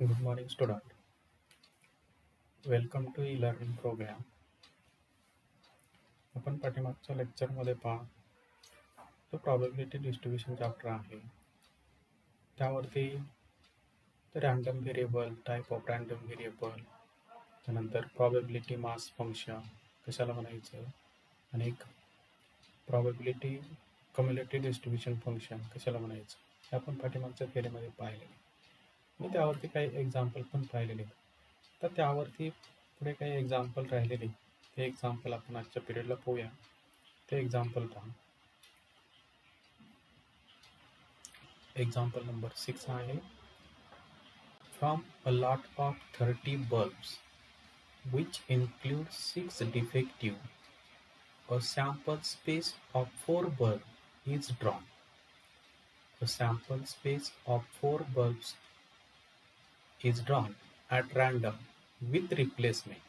Good morning, student. Welcome to e-learning program. आपण पाठीमागच्या लेक्चरमध्ये पहा तो प्रॉबिलिटी डिस्ट्रीब्युशन चॅप्टर आहे. त्यावरती random variable, type of random variable, त्यानंतर प्रॉबिलिटी मास फंक्शन कशाला म्हणायचं आणि एक प्रॉबिलिटी कम्युलेटिव्ह डिस्ट्रीब्युशन फंक्शन कशाला म्हणायचं हे आपण पाठीमागच्या थेरीमध्ये पाहिलेले. मी त्यावरती काही एक्झाम्पल पण पाहिलेले. तर त्यावरती पुढे काही एक्झाम्पल राहिलेले ते एक्झाम्पल आपण आजच्या पिरियडला पाहूया. ते एक्झाम्पल पहा. एक्झाम्पल नंबर 6 आहे. From a lot of 30 bulbs which include 6 defective, a sample space of 4 bulbs is drawn. A sample space of 4 bulbs is drawn at random with replacement.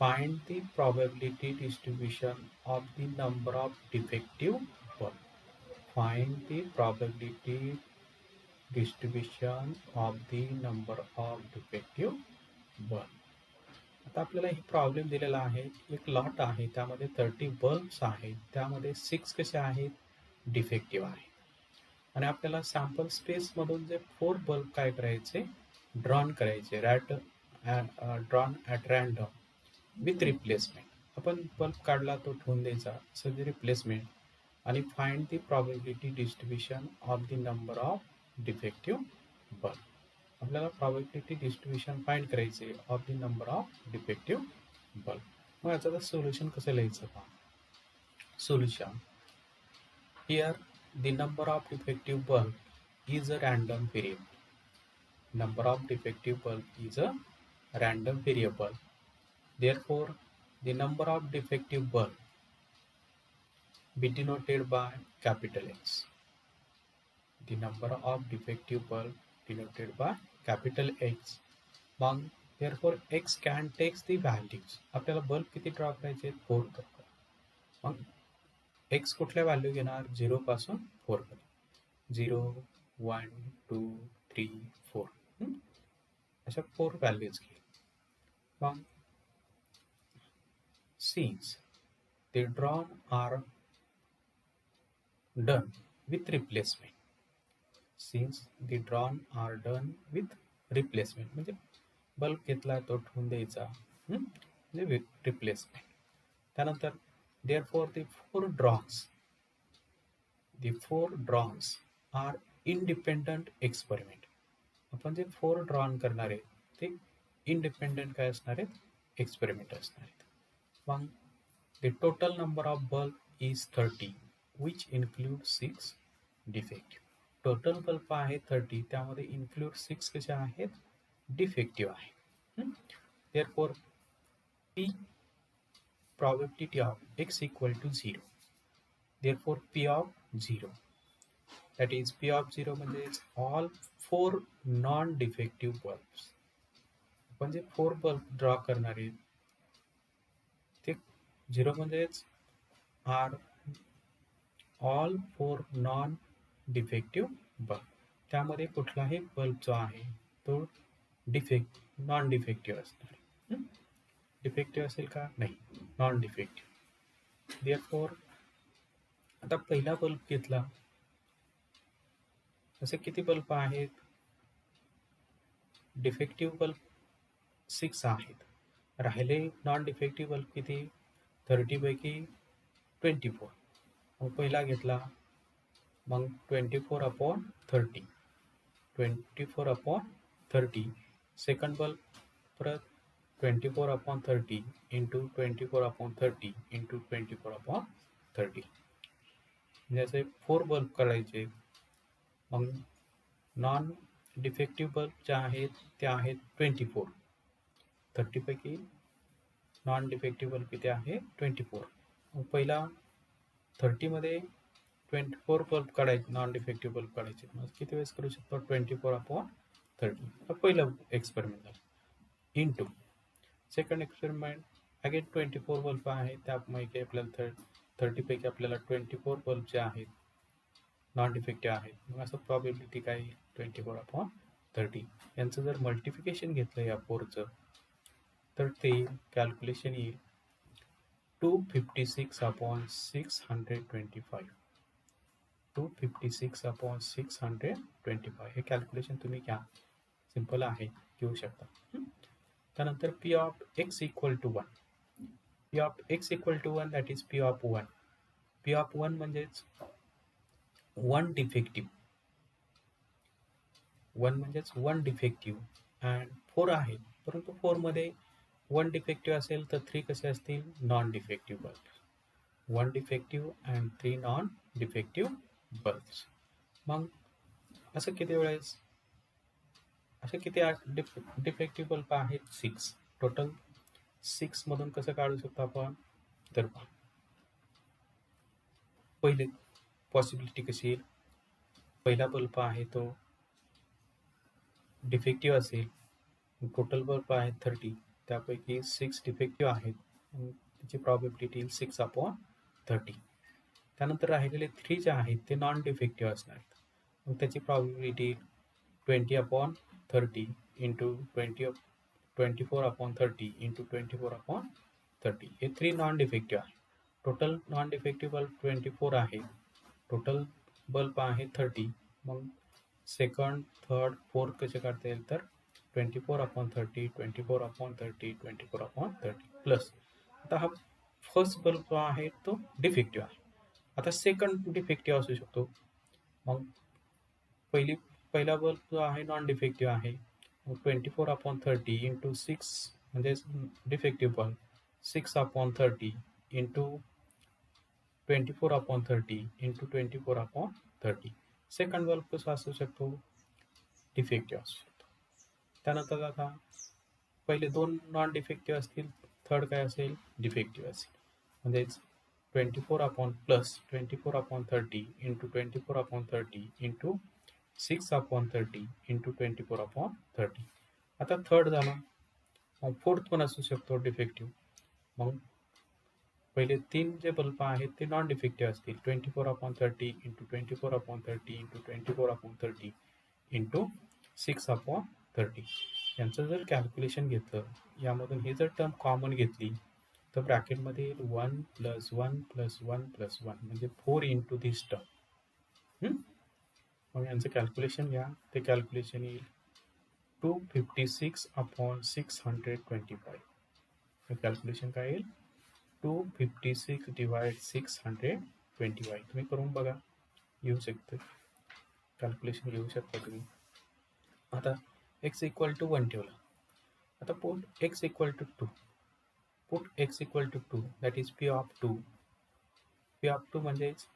Find the probability distribution of the number of defective bulbs. Find the probability distribution of the number of defective bulb. आता आपल्याला ही problem दिलेला आहे. एक lot आहे, त्यामध्ये 30 bulbs आहेत, त्यामध्ये 6 कसे आहेत, डिफेक्टिव्ह आहेत आणि आपल्याला सॅम्पल स्पेसमधून जे 4 बल्ब काय करायचे, ड्रॉन करायचे, drawn at random with replacement. आपण बल्ब काढला तो ठेवून द्यायचा, सगळी रिप्लेसमेंट. आणि find the probability distribution of the number of defective bulb. आपल्याला प्रॉबिलिटी डिस्ट्रीब्युशन फाइंड करायचे of the number of defective bulb. मग याचं सोल्युशन कसं लिहायचं पहा. Solution here the number of defective bulb is a random variable. Number of defective bulb is a random variable. Therefore, the number of defective bulb be denoted by capital X. The number of defective bulb denoted by capital X. मग therefore X can takes the values. आपल्याला bulb किती draw करायचे, 4 draw करा. मग X कुठल्या value घेणार, 0 पासून 4 पर्यंत. 0, 1, 2, 3, 4 अशा 4 व्हॅल्यूज घेईल. मग since the drawn are done with replacement. Since the drawn are done with replacement म्हणजे बल्ब घेतला तो ठेवून द्यायचा, म्हणजे रिप्लेसमेंट. त्यानंतर therefore the four drawns are independent experiment. आपण जे 4 ड्रॉन करणार आहेत ते इंडिपेंडेंट काय असणार आहेत, एक्सपेरिमेंट असणार आहेत. मग the total number of bulb is 30 which include 6 defective. Total bulb आहे 30, त्यामध्ये इन्क्लूड 6 कसे आहेत, डिफेक्टिव्ह आहे. therefore p probability of x equal to 0. therefore p of 0, that is p of 0 म्हणजे all 4 नॉन डिफेक्टिव्ह बल्ब्स. आपण जे 4 bulb draw करणार आहेत ते 0 म्हणजेच are all 4 non defective bulb. त्यामध्ये कुठलाही बल्ब जो आहे तो नॉन डिफेक्टिव्ह असणार. डिफेक्टिव्ह असेल का, नाही, नॉन डिफेक्टिव्ह. देअरफॉर आता पहिला बल्ब घेतला, असे किती बल्ब आहेत, डिफेक्टिव्ह बल्ब 6 आहेत, राहिले नॉन डिफेक्टिव्ह बल्ब किती, 30 पैकी 24. मग पहिला घेतला, मग 24/30, 24/30. सेकंड बल्ब परत 24/30 इंटू 24/30 इंटू 24/30. म्हणजे असे 4 बल्ब करायचे. मग नॉन डिफेक्टिव्ह बल्ब जे आहेत ते आहेत 24. 30 पैकी नॉन डिफेक्टिव्ह बल्ब किती आहे, 24. मग पहिला 30 मध्ये 24 बल्ब काढायचे, नॉन डिफेक्टिव्ह बल्ब काढायचे. मग किती वेळेस करू शकतो, 24/30. पहिलं एक्सपेरिमेंट झालं. Into second experiment, again 24 bulb आहे, त्यापैकी आपल्याला 30 पैकी आपल्याला 24 बल्ब जे आहेत नॉन डिफेक्टिव्ह आहेत. मग असं प्रॉबिलिटी काय, 24/30. 30 यांचं जर मल्टिप्लिकेशन घेतलं या 4चं तर ते कॅल्क्युलेशन येईल 256/625. 256/625 हे कॅल्क्युलेशन तुम्ही घ्या, सिंपल आहे, घेऊ शकता. त्यानंतर P of x equal to 1. P of x equal to 1 that is P of 1. P of 1 म्हणजेच 1 डिफेक्टिव्ह. 1 म्हणजेच 1 डिफेक्टिव्ह अँड 4 आहे, परंतु 4 मध्ये 1 डिफेक्टिव्ह असेल तर 3 कसे असतील? Non defective bulb. 1 defective and 3 non defective bulbs. मग असं किती वेळेस असे किती डिफेक्टिव्ह बल्ब आहेत? 6 टोटल. 6 मधून कसं काढू शकतो आपण? तर पहिले पॉसिबिलिटी कशी येईल? पहिला बल्ब आहे तो डिफेक्टिव्ह असेल, टोटल बल्ब आहेत 30, त्यापैकी 6 डिफेक्टिव्ह आहेत, त्याची प्रॉबिलिटी येईल 6/30. त्यानंतर राहिलेले 3 जे आहेत ते नॉन डिफेक्टिव्ह असणार, मग त्याची प्रॉबिलिटी 20/30 इंटू 24/30 इंटू 24/30. हे 3 नॉन डिफेक्टिव्ह आहे. टोटल नॉन डिफेक्टिव्ह बल्ब 24 आहे, टोटल बल्ब आहे 30. मग सेकंड, थर्ड, फोर्थ कसे काढता येईल? तर 24/30, 24/30, 24/30 प्लस. आता हा फर्स्ट बल्ब आहे तो डिफेक्टिव्ह आहे. आता सेकंड डिफेक्टिव्ह असू शकतो. मग पहिला बल्ब जो आहे नॉन डिफेक्टिव्ह आहे, मग 24/30 इंटू 6 म्हणजे defective bulb, 6/30 into 24/30 into 24/30. Second bulb कसा असू शकतो? डिफेक्टिव्ह असू शकतो. त्यानंतर आता पहिले 2 नॉन डिफेक्टिव्ह असतील, थर्ड काय असेल? डिफेक्टिव्ह असेल. म्हणजेच 24/30 इंटू 24/30 इंटू 6/30 इंटू 24/30. आता थर्ड झाला. मग फोर्थ पण असू शकतो डिफेक्टिव्ह. मग पहिले 3 जे बल्ब आहेत ते नॉन डिफेक्टिव्ह असतील, 24/30 इंटू 24/30 इंटू 24/30 इंटू 6/30. यांचं जर कॅल्क्युलेशन घेतलं, यामधून ही जर टर्म कॉमन घेतली तर ब्रॅकेटमध्ये येईल 1 + 1 + 1 + 1 म्हणजे 4 इंटू दिस टर्म. मग यांचं कॅल्क्युलेशन घ्या, ते कॅल्क्युलेशन येईल 256/625. हे कॅल्क्युलेशन काय येईल? 256/625. तुम्ही करून बघा, येऊ शकते, कॅल्क्युलेशन घेऊ शकता तुम्ही. आता x इक्वल टू 1 ठेवला. आता put x equal to 2. Put x equal to 2 that is P of 2. P of 2 म्हणजेच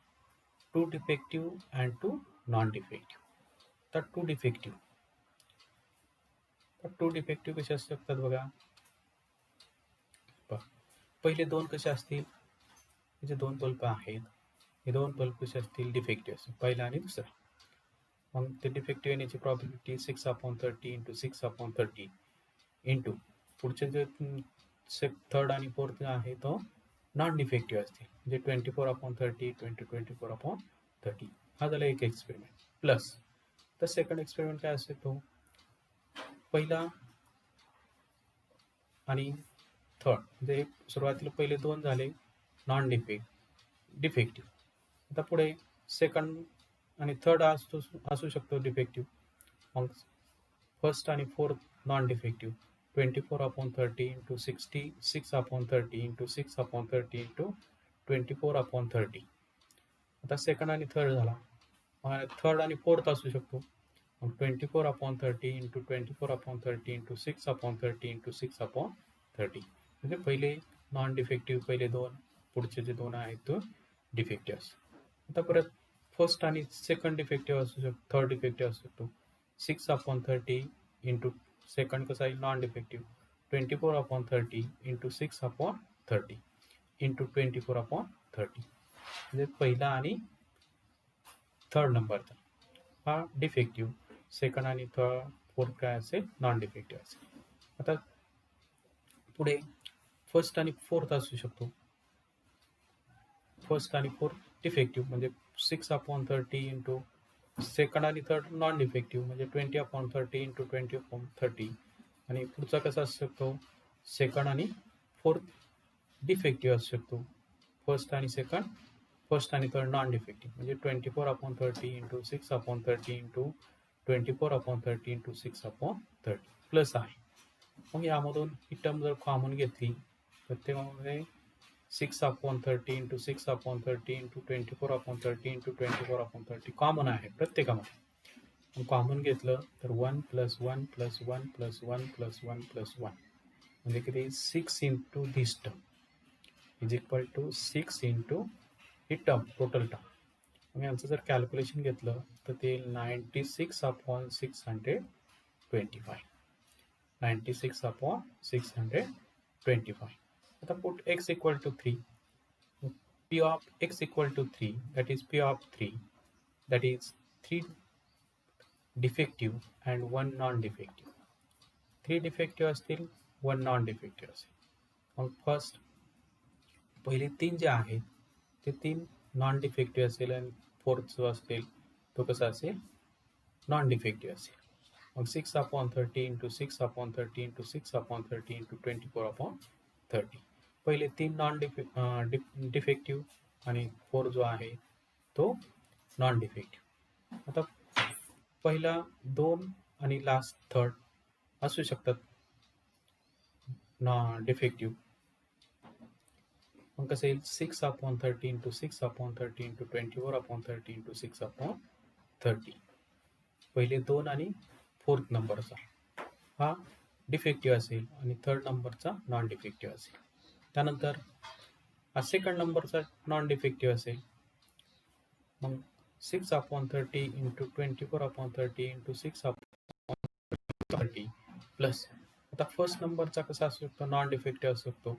2 डिफेक्टिव्ह अँड 2 नॉन डिफेक्टिव्ह. तर 2 डिफेक्टिव्ह कसे असू शकतात बघा. पहिले 2 कसे असतील? हे जे 2 बल्ब आहेत, हे 2 बल्ब कसे असतील? डिफेक्टिव्ह असतील, पहिला आणि दुसरा. मग ते डिफेक्टिव्ह येण्याची प्रॉबिलिटी 6/30 इंटू 6/30 इंटू पुढचे जे थर्ड आणि फोर्थ आहे तो नॉन डिफेक्टिव्ह असतील, म्हणजे 24/30 24/30. हा झाला एक एक्सपेरिमेंट. प्लस तर सेकंड एक्सपेरिमेंट काय असेल? तो पहिला आणि थर्ड, म्हणजे सुरुवातीला पहिले 2 झाले नॉन डिफेक्टिव्ह. आता पुढे सेकंड आणि थर्ड असू शकतो डिफेक्टिव्ह. मग फर्स्ट आणि fourth non defective, 24/30 into 6/30 into 6/30 into 24/30. आता सेकंड आणि थर्ड झाला. थर्ड आणि फोर्थ असू शकतो. मग 24/30 इंटू 24/30 इंटू 6/30 इंटू 6/30. म्हणजे पहिले नॉन डिफेक्टिव्ह पहिले 2, पुढचे जे 2 आहेत तो डिफेक्टिव्ह असतो. आता परत फर्स्ट आणि सेकंड डिफेक्टिव्ह असू शकतो, थर्ड डिफेक्टिव्ह असू शकतो. 6/30 इंटू सेकंड कसा येईल? Non defective, 24/30 into 6/30 into 24/30. म्हणजे पहिला आणि थर्ड नंबरचा हा डिफेक्टिव्ह, सेकंड आणि फोर्थ काय असेल? नॉन डिफेक्टिव्ह असेल. आता पुढे फर्स्ट आणि फोर्थ असू शकतो. फर्स्ट आणि फोर्थ डिफेक्टिव्ह म्हणजे 6/30 इंटू सेकंड आणि थर्ड नॉन डिफेक्टिव्ह म्हणजे 20/30 इंटू 20/30. आणि पुढचा कसा असू शकतो, सेकंड आणि फोर्थ डिफेक्टिव्ह असू शकतो. फर्स्ट आणि सेकंड, फर्स्ट आणि थर्ड नॉन डिफेक्टिव्ह म्हणजे 24/30 इंटू 6/30 इंटू 24/30 इंटू 6/30 प्लस आहे. मग यामधून ही टर्म जर कॉमन घेतली तर त्यामध्ये 6/30 इंटू 6/30 इंटू 24/30 इंटू 24/30 कॉमन आहे प्रत्येकामध्ये. मग कॉमन घेतलं तर 1 plus 1 plus 1 plus 1 plus 1 plus 1 म्हणजे किती 6 into this term is equal to 6 into ही टर्म टोटल टर्म. मग यांचं जर कॅल्क्युलेशन घेतलं तर ते 96/625. 96/625. आता put x equal to 3. P of x equal to 3, that is P of 3, that is 3 defective and 1 non-defective. 3 defective असतील, 1 non-defective असेल. मग फर्स्ट पहिले 3 जे आहेत ते 3 नॉन डिफेक्टिव्ह असेल आणि फोर्थ जो असेल तो कसा असेल, नॉन डिफेक्टिव्ह असेल. मग 6/30 इंटू 6/30 इंटू 6/30 इंटू 24/30. पहिले 3 नॉन डिफेक्टिव्ह आणि 4 जो आहे तो नॉन डिफेक्टिव्ह. आता पहिला 2 आणि लास्ट थर्ड असू शकतात डिफेक्टिव्ह. मग कसं येईल 6/30 इंटू 6/30 इंटू 24/30 इंटू 6/30. पहिले 2 आणि फोर्थ नंबरचा हा डिफेक्टिव्ह असेल आणि थर्ड नंबरचा नॉन डिफेक्टिव्ह असेल. त्यानंतर हा सेकंड नंबरचा नॉन डिफेक्टिव्ह असेल. मग 6/30 इंटू 24/30 इंटू 6/30 प्लस आता फर्स्ट नंबरचा कसा असू शकतो, नॉन डिफेक्टिव्ह असू शकतो.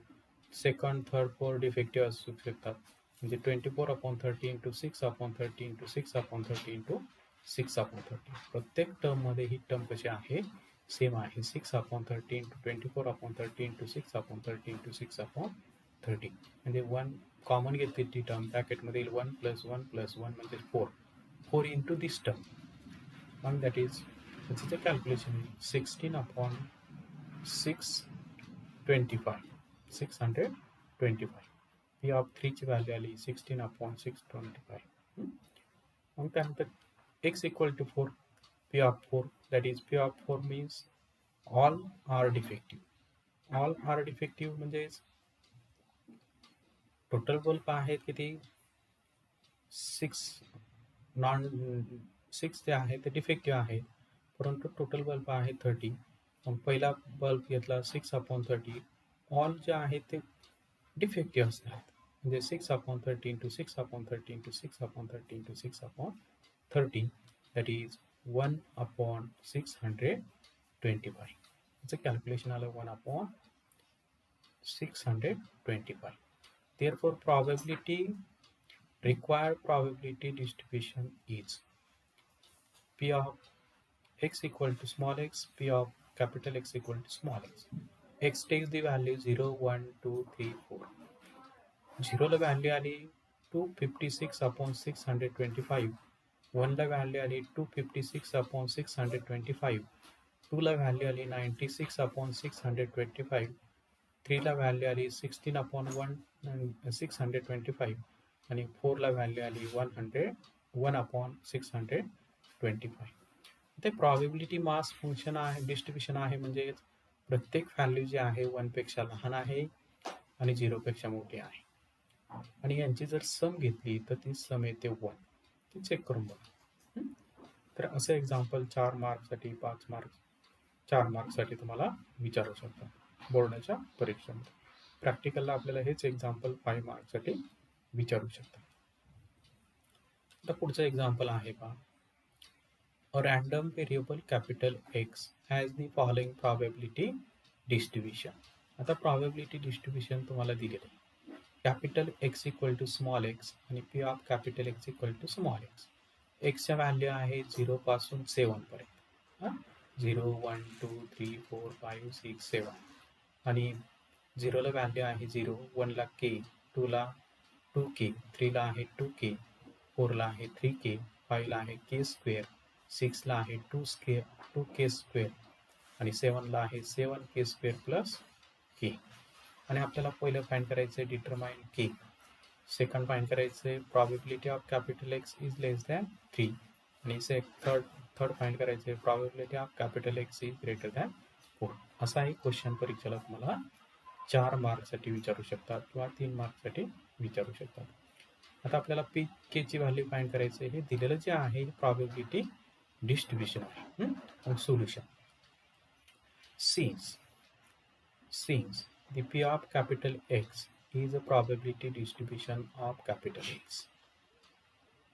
सेकंड थर्ड फोर्थ डिफेक्टिव्ह असू शकतात. म्हणजे 24/30 इंटू 6/30 इंटू 6/30 इंटू 6/30. प्रत्येक टर्ममध्ये ही टर्म कशी आहे, सेम आहे. 6/30 इंटू 24/30 इंटू 6/30 इंटू 6/30 म्हणजे 1 कॉमन घेतली ती टर्म ब्रॅकेटमध्ये येईल 1 प्लस 1 प्लस 1 म्हणजे 4 इंटू दिस टर्म. मग दॅट इज त्याचं कॅल्क्युलेशन 16/625 625. पी ऑफ 3 ची व्हॅल्यू आली 16/625. मग त्यानंतर x equal to 4, P of 4 that is P of 4 means all are defective. All are defective म्हणजे टोटल बल्ब आहेत किती 6 नॉन 6 जे आहे ते डिफेक्टिव्ह आहे, परंतु टोटल बल्ब आहे 30. मग पहिला बल्ब घेतला 6/30. ऑल जे आहे ते डिफेक्टिव्ह असतात म्हणजे 6/30 into 6/30 into 6/30 into 6/30 that is 1/625. याचं कॅल्क्युलेशन आलं 1/625. Therefore probability required probability distribution is P of x equal to small x, P of capital X equal to small x. X takes the value 0, 1, 2, 3, 4. 0 ला value आली 256/625. 1 ला value आली 256/625. 2 ला value आली 96/625. 3 ला value आली 16/625 आणि 4 ला व्हॅल्यू आली 1/625. ते प्रॉबिलिटी मास फंक्शन आहे, डिस्ट्रीब्युशन आहे. म्हणजे प्रत्येक व्हॅल्यू जी आहे 1 पेक्षा लहान आहे आणि 0 पेक्षा मोठी आहे. आणि यांची जर सम घेतली तर ती सम येते 1. ती चेक करून बघा. तर असं एक्झाम्पल 4 मार्कसाठी 5 मार्क 4 मार्कसाठी तुम्हाला विचारू शकता बोर्डाच्या परीक्षेमध्ये. प्रॅक्टिकलला आपल्याला हेच एक्झाम्पल 5 मार्कसाठी विचारू शकता. आता पुढचं एक्झाम्पल आहे पहा. A random variable capital X has the following probability distribution. आता probability distribution तुम्हाला दिलेलं आहे. Capital X equal to small x आणि P of capital X equal to small x. Xच्या व्हॅल्यू आहे 0 पासून 7 पर्यंत. 0, 1, 2, 3, 4, 5, 6, 7 आणि 0 ला व्हॅल्यू आहे 0, 1 ला k, 2 ला 2k, 3 ला आहे 2k, 4 ला आहे 3k, 5ला आहे के स्क्वेअर, 6ला आहे 2k स्क्वेअर आणि 7ला आहे 7k स्क्वेअर प्लस के. आणि आपल्याला पहिलं फाइंड करायचं आहे डिटरमाइन के. सेकंड फाइंड करायचं आहे probability of capital x is less than 3 आणि थर्ड फाइंड करायचं आहे probability of capital x is greater than 4. असा एक क्वेश्चन परीक्षेला तुम्हाला 4 मार्कसाठी विचारू शकतात किंवा 3 मार्कसाठी विचारू शकतात. आता आपल्याला पी के ची व्हॅल्यू फाइंड करायचं आहे. हे दिलेलं जे आहे प्रॉबिबिलिटी डिस्ट्रीब्युशन आहे आणि solution. Since the P of capital X is a probability distribution of capital X.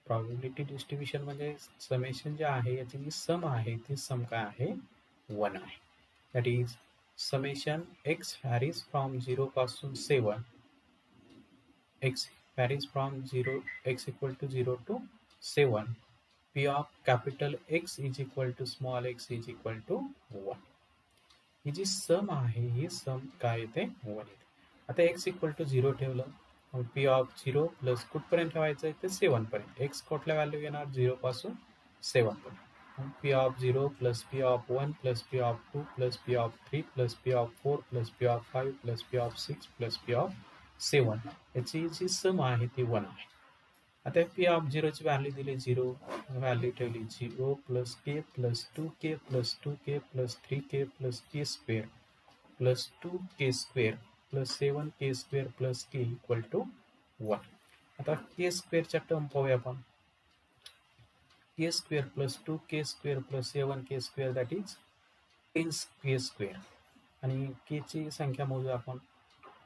Probability distribution म्हणजे समेशन जे आहे याची जी सम आहे ती सम काय आहे 1 आहे. That is summation x varies from 0 पासून 7 x varies from 0 x equal to 0 to 7 P of capital X is equal to small x is equal to 1. ही जी सम आहे ही सम काय येते 1 येते. आता x इक्वल टू 0 ठेवलं मग पी ऑफ 0 प्लस कुठपर्यंत ठेवायचं आहे ते 7 पर्यंत. x कुठल्या व्हॅल्यू येणार 0 पासून 7 पर्यंत. मग P of 0 plus P of 1 plus P of 2 plus P of 3 plus P of 4 plus P of 5 plus P of 6 plus P of 7 याची जी सम आहे ती 1 आहे. आता पी ऑफ 0 ची व्हॅल्यू दिली 0, व्हॅल्यू ठेवली 0 plus k plus 2k plus 2k plus 3k plus k square plus 2k square plus 7k square plus k equal to 1. आता k स्क्वेअरच्या टर्म पाहूया आपण. K square plus 2k square plus 7k square that is 10k square आणि k ची संख्या मोजू आपण.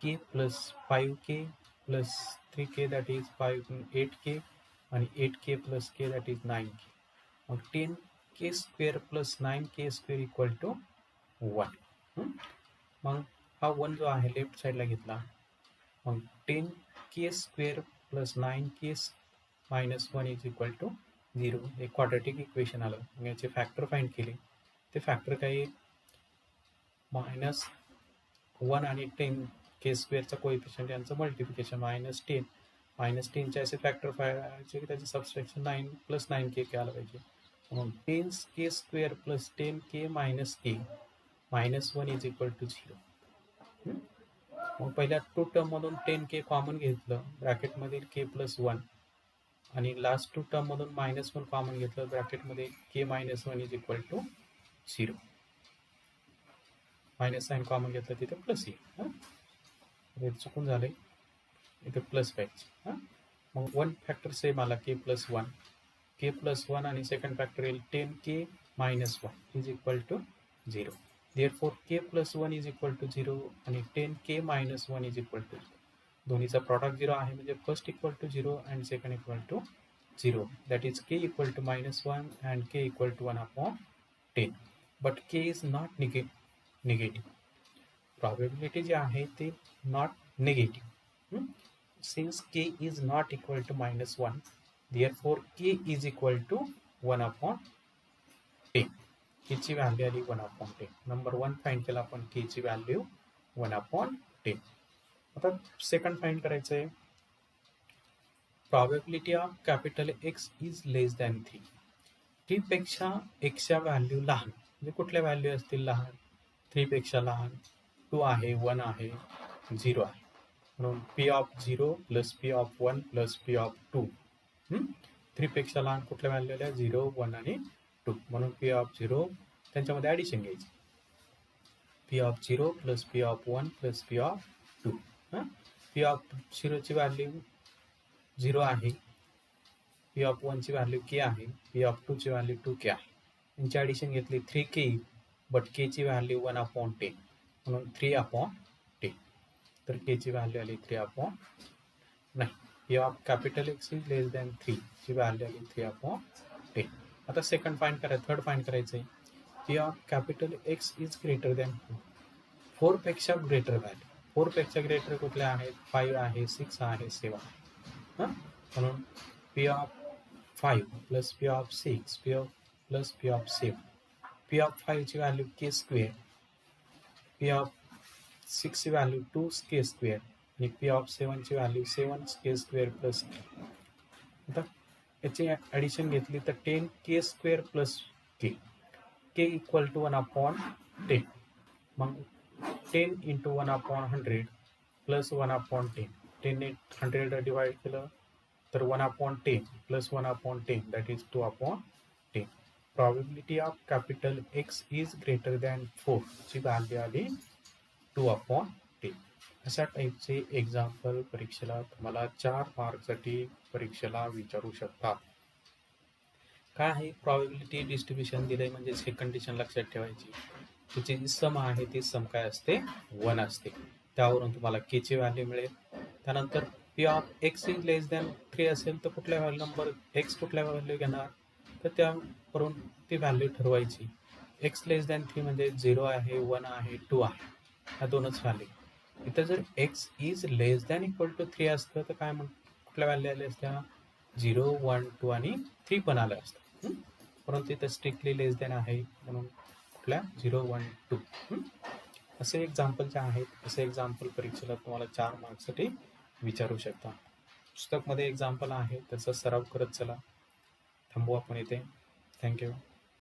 k plus 5k plus 3k that is 8k आणि 8k plus k that is 9k. मग 10k square plus 9k square equal to 1. मग हा 1 जो आहे लेफ्ट साईडला घेतला. मग 10k square plus 9k minus 1 is equal to 0. एक क्वाड्रॅटिक इक्वेशन आलं. मग याचे फॅक्टर फाइंड केले. ते फॅक्टर काही -1 आणि 10k स्क्वेअरचा कोएफिशियंट यांचं मल्टिप्लिकेशन -10 -10चे असे फॅक्टर पाहिजे की त्याचे सबस्ट्रॅक्शन 9 प्लस 9k आलं पाहिजे. म्हणून 10k square plus 10k minus k minus 1 is equal to 0. मग पहिल्या टू टर्ममधून 10k कॉमन घेतलं ब्रॅकेटमध्ये k प्लस 1 आणि लास्ट टू टर्ममधून -1 कॉमन घेतलं ब्रॅकेटमध्ये k minus 1 is equal to 0. Minus sign common घेतलं तिथे प्लस येईल. हे चुकून झालंय इथे प्लस पाहिजे. मग 1 फॅक्टर सेम आला k प्लस 1 आणि सेकंड फॅक्टर येईल 10k minus 1 is equal to 0. Therefore k plus 1 is equal to 0 आणि 10k minus 1 is equal to 0. दोन्हीचा प्रॉडक्ट 0 आहे म्हणजे first equal to 0 and second equal to 0. That is k equal to -1 and k equal to 1/10. But k is not negative. Probability जी आहे ते not negative. Since k is not equal to -1, therefore k is equal to 1/10. k ची value आली 1/10. Number 1 find केला आपण k ची value 1/10. आता second find करायचं आहे probability of capital X is less than 3. 3 पेक्षा x च्या व्हॅल्यू लहान म्हणजे कुठल्या व्हॅल्यू असतील लहान 3 पेक्षा लहान 2 आहे 1 आहे 0 आहे. म्हणून P of 0 plus P of 1 plus P of 2. 3 पेक्षा लहान कुठल्या व्हॅल्यू आल्या 0 1 आणि 2. म्हणून पी ऑफ 0 त्यांच्यामध्ये ॲडिशन घ्यायची. P of 0 plus P of 1 plus P of 2. P of 0 ची व्हॅल्यू 0 आहे. पी ऑफ 1 ची व्हॅल्यू k आहे. पी ऑफ 2 ची व्हॅल्यू 2k आहे. यांची ॲडिशन घेतली 3k बट k ची व्हॅल्यू 1/10 म्हणून 3/10. तर k ची व्हॅल्यू आली 3/, P of capital X is less than 3 ची व्हॅल्यू आली 3/10. आता सेकंड फाइंड करायचं थर्ड फाइंड करायचं आहे P of capital X is greater than 4 पेक्षा ग्रेटर व्हॅल्यू. 4 पेक्षा ग्रेटर कुठल्या आहेत 5 आहे 6 आहे 7 आहे. म्हणून P of 5 plus P of 6 plus P of 7. P of 5 ची value k square, P of 6 ची व्हॅल्यू 2k स्क्वेअर आणि पी ऑफ 7 ची value 7k square plus k. आता याची ॲडिशन घेतली तर 10k² plus K equal to 1/10. मग 10 into 1/100 plus 1/10. 10 ने 100 डिवाइड केलं तर 1/10 plus 1/10 that is 2/10. Probability of capital x is greater than 4 ची व्हॅल्यू आली 2/10. अशा टाईपचे एक्झाम्पल परीक्षेला तुम्हाला 4 मार्कसाठी परीक्षेला विचारू शकतात. काय आहे प्रॉबिलिटी डिस्ट्रीब्युशन दिलंय म्हणजे हे कंडिशन लक्षात ठेवायची. त्याची जी सम आहे ती सम काय असते 1 असते. त्यावरून तुम्हाला के ची व्हॅल्यू मिळेल. त्यानंतर P of x is less than 3 असेल तर कुठल्या नंबर एक्स कुठल्या व्हॅल्यू घेणार तर त्यावरून ती व्हॅल्यू ठरवायची. एक्स लेस दॅन 3 म्हणजे 0 आहे 1 आहे 2 आहे ह्या दोनच व्हॅल्यू. इथं जर x is less than equal to 3 असतं तर काय कुठल्या व्हॅल्यू आल्या असत्या 0 1 2 आणि 3 पण आल्या असतं. परंतु इथं स्ट्रिक्टली लेस दॅन आहे म्हणून कुठल्या 0 1 2. असे एक्झाम्पल जे आहेत असे एक्झाम्पल परीक्षेला तुम्हाला 4 मार्क्ससाठी विचारू शकता. पुस्तकमध्ये एक्झाम्पल आहे त्याचा सराव करत चला. थांबू आपण इथे. थँक्यू.